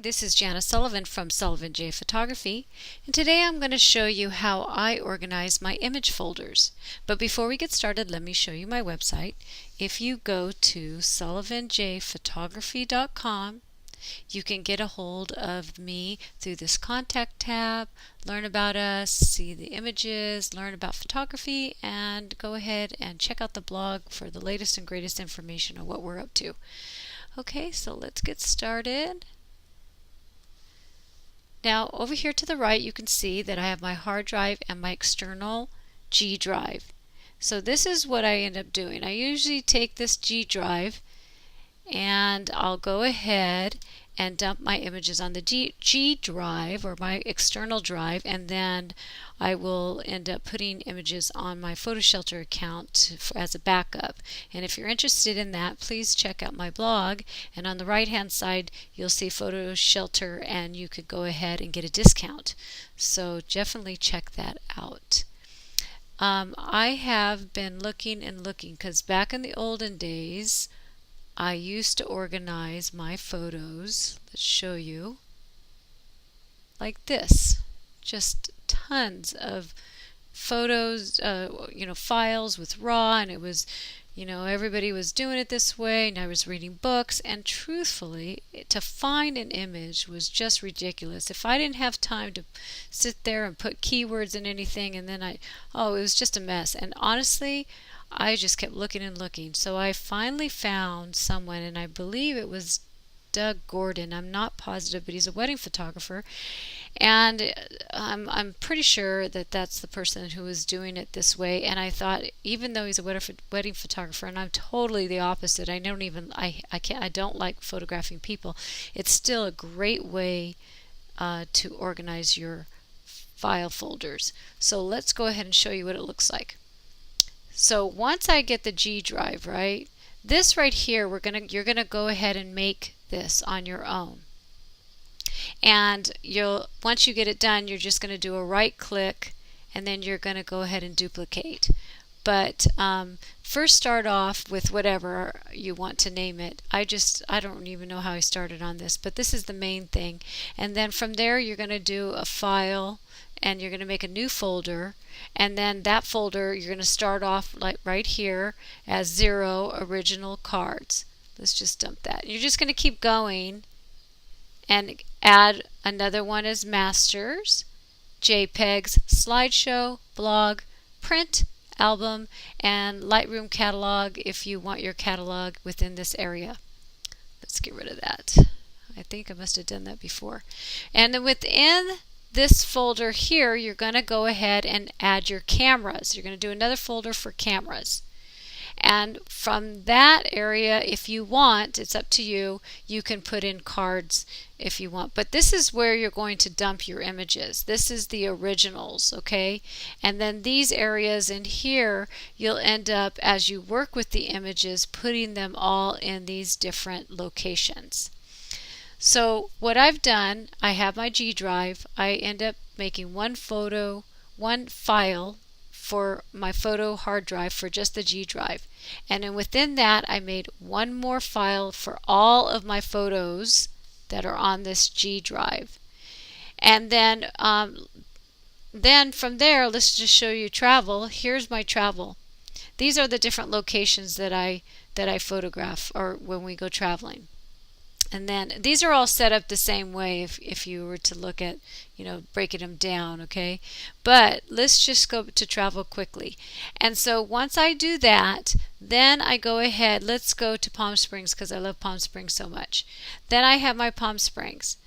this is Janice Sullivan from Sullivan J Photography, and today I'm going to show you how I organize my image folders. But before we get started, let me show you my website. If you go to sullivanjphotography.com, you can get a hold of me through this contact tab, learn about us, see the images, learn about photography, and go ahead and check out the blog for the latest and greatest information on what we're up to. Okay, so let's get started. Now over here to the right you can see that I have my hard drive and my external G drive. So this is what I end up doing. I usually take this G drive and I'll go ahead and dump my images on the G drive or my external drive, and then I will end up putting images on my PhotoShelter account as a backup. And if you're interested in that, please check out my blog, and on the right hand side you'll see PhotoShelter and you could go ahead and get a discount. So definitely check that out. I have been looking because back in the olden days I used to organize my photos, let's show you, like this. Just tons of photos, files with RAW, and it was, everybody was doing it this way, and I was reading books, and truthfully, to find an image was just ridiculous. If I didn't have time to sit there and put keywords in anything, and then it was just a mess. And honestly, I just kept looking and looking. So I finally found someone, and I believe it was Doug Gordon. I'm not positive, but he's a wedding photographer, and I'm pretty sure that that's the person who was doing it this way. And I thought, even though he's a wedding photographer, and I'm totally the opposite, I don't like photographing people, it's still a great way to organize your file folders. So let's go ahead and show you what it looks like. So once I get the G drive, right, this right here, you're gonna go ahead and make this on your own. And once you get it done, you're just gonna do a right click, and then you're gonna go ahead and duplicate. But first start off with whatever you want to name it. I don't even know how I started on this, but this is the main thing. And then from there you're gonna do a file, and you're going to make a new folder, and then that folder you're going to start off like right here as 0 original cards. Let's just dump that. You're just going to keep going and add another one as masters, JPEGs, slideshow, blog, print, album, and Lightroom catalog if you want your catalog within this area. Let's get rid of that. I think I must have done that before. And then within this folder here, you're going to go ahead and add your cameras. You're going to do another folder for cameras. And from that area, if you want, it's up to you, you can put in cards if you want. But this is where you're going to dump your images. This is the originals, okay? And then these areas in here, you'll end up, as you work with the images, putting them all in these different locations. So what I've done, I have my G drive. I end up making one file for my photo hard drive for just the G drive. And then within that, I made one more file for all of my photos that are on this G drive. And then from there, let's just show you travel. Here's my travel. These are the different locations that I photograph or when we go traveling. And then these are all set up the same way if you were to look at, breaking them down, okay? But let's just go to travel quickly. And so once I do that, then I go ahead, let's go to Palm Springs because I love Palm Springs so much. Then I have my Palm Springs.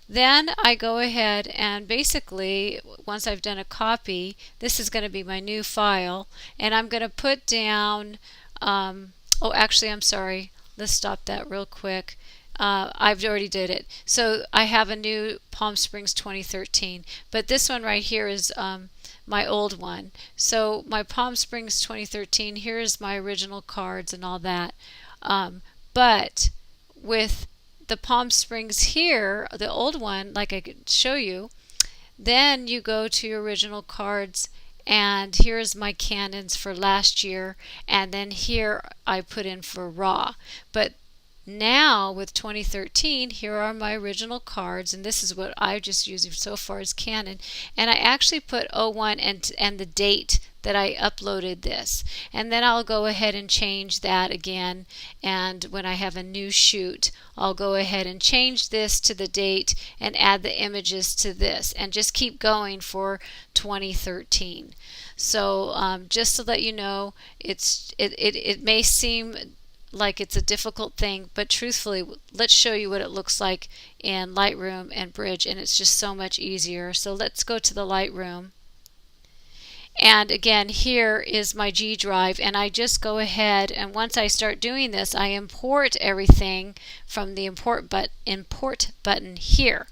Then I go ahead and basically, once I've done a copy, this is going to be my new file, and I'm going to put down, actually I'm sorry, let's stop that real quick. I've already did it. So I have a new Palm Springs 2013, but this one right here is my old one. So my Palm Springs 2013, here's my original cards and all that. But with the Palm Springs here, the old one, like I could show you, then you go to your original cards, and here's my Canons for last year, and then here I put in for RAW. But Now with 2013, here are my original cards, and this is what I've just used so far as Canon, and I actually put 01 and the date that I uploaded this, and then I'll go ahead and change that again, and when I have a new shoot I'll go ahead and change this to the date and add the images to this, and just keep going for 2013. So just to let you know, it may seem like it's a difficult thing, but truthfully, let's show you what it looks like in Lightroom and Bridge, and it's just so much easier. So let's go to the Lightroom. And again, here is my G drive, and I just go ahead, and once I start doing this, I import everything from the import button here.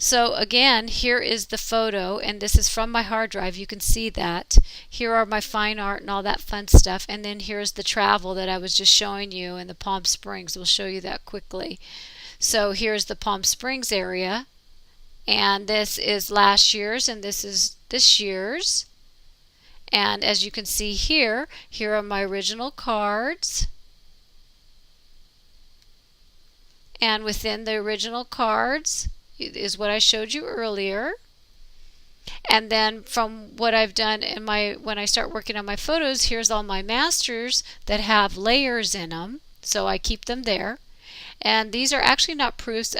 So again, here is the photo, and this is from my hard drive. You can see that. Here are my fine art and all that fun stuff, and then here's the travel that I was just showing you in the Palm Springs. We'll show you that quickly. So here's the Palm Springs area, and this is last year's, and this is this year's. And as you can see here, here are my original cards. And within the original cards is what I showed you earlier. And then from what I've done in when I start working on my photos, here's all my masters that have layers in them. So I keep them there. And these are actually not proofs.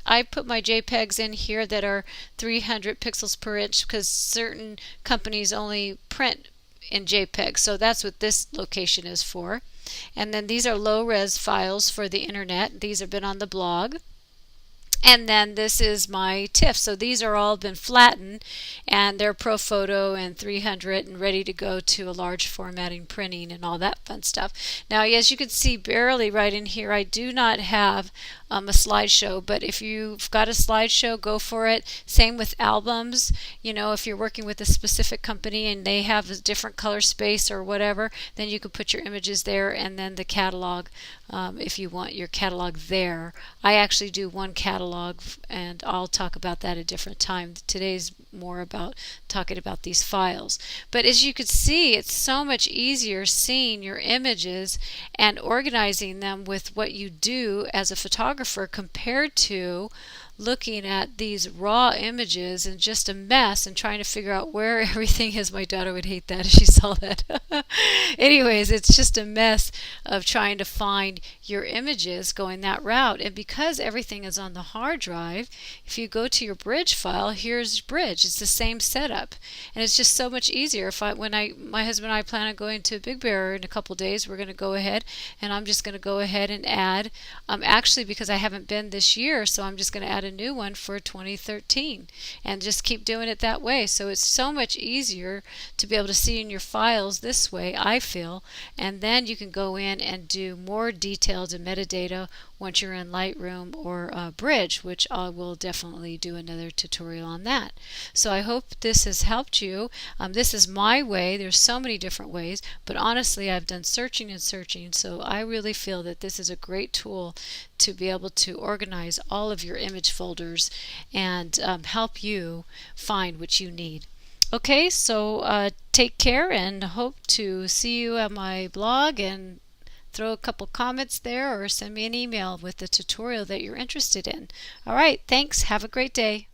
I put my JPEGs in here that are 300 pixels per inch because certain companies only print in JPEG. So that's what this location is for. And then these are low-res files for the internet. These have been on the blog. And then this is my TIFF. So these are all been flattened, and they're ProPhoto and 300 and ready to go to a large formatting printing and all that fun stuff. Now, as you can see barely right in here, I do not have a slideshow, but if you've got a slideshow, go for it. Same with albums. You know, if you're working with a specific company and they have a different color space or whatever, then you can put your images there, and then the catalog, if you want your catalog there. I actually do one catalog, and I'll talk about that a different time. Today's more about talking about these files. But as you can see, it's so much easier seeing your images and organizing them with what you do as a photographer compared to looking at these raw images and just a mess and trying to figure out where everything is. My daughter would hate that if she saw that. Anyways, it's just a mess of trying to find your images going that route. And because everything is on the hard drive, if you go to your Bridge file, here's Bridge. It's the same setup, and it's just so much easier. My husband and I plan on going to Big Bear in a couple days, we're going to go ahead, and I'm just going to go ahead and add, actually because I haven't been this year, so I'm just going to add a new one for 2013 and just keep doing it that way. So it's so much easier to be able to see in your files this way, I feel, and then you can go in and do more details and metadata once you're in Lightroom or Bridge, which I will definitely do another tutorial on that. So I hope this has helped you. This is my way. There's so many different ways, but honestly I've done searching and searching, so I really feel that this is a great tool to be able to organize all of your image folders and help you find what you need. Okay, so take care, and hope to see you at my blog, and throw a couple comments there or send me an email with the tutorial that you're interested in. All right, thanks. Have a great day.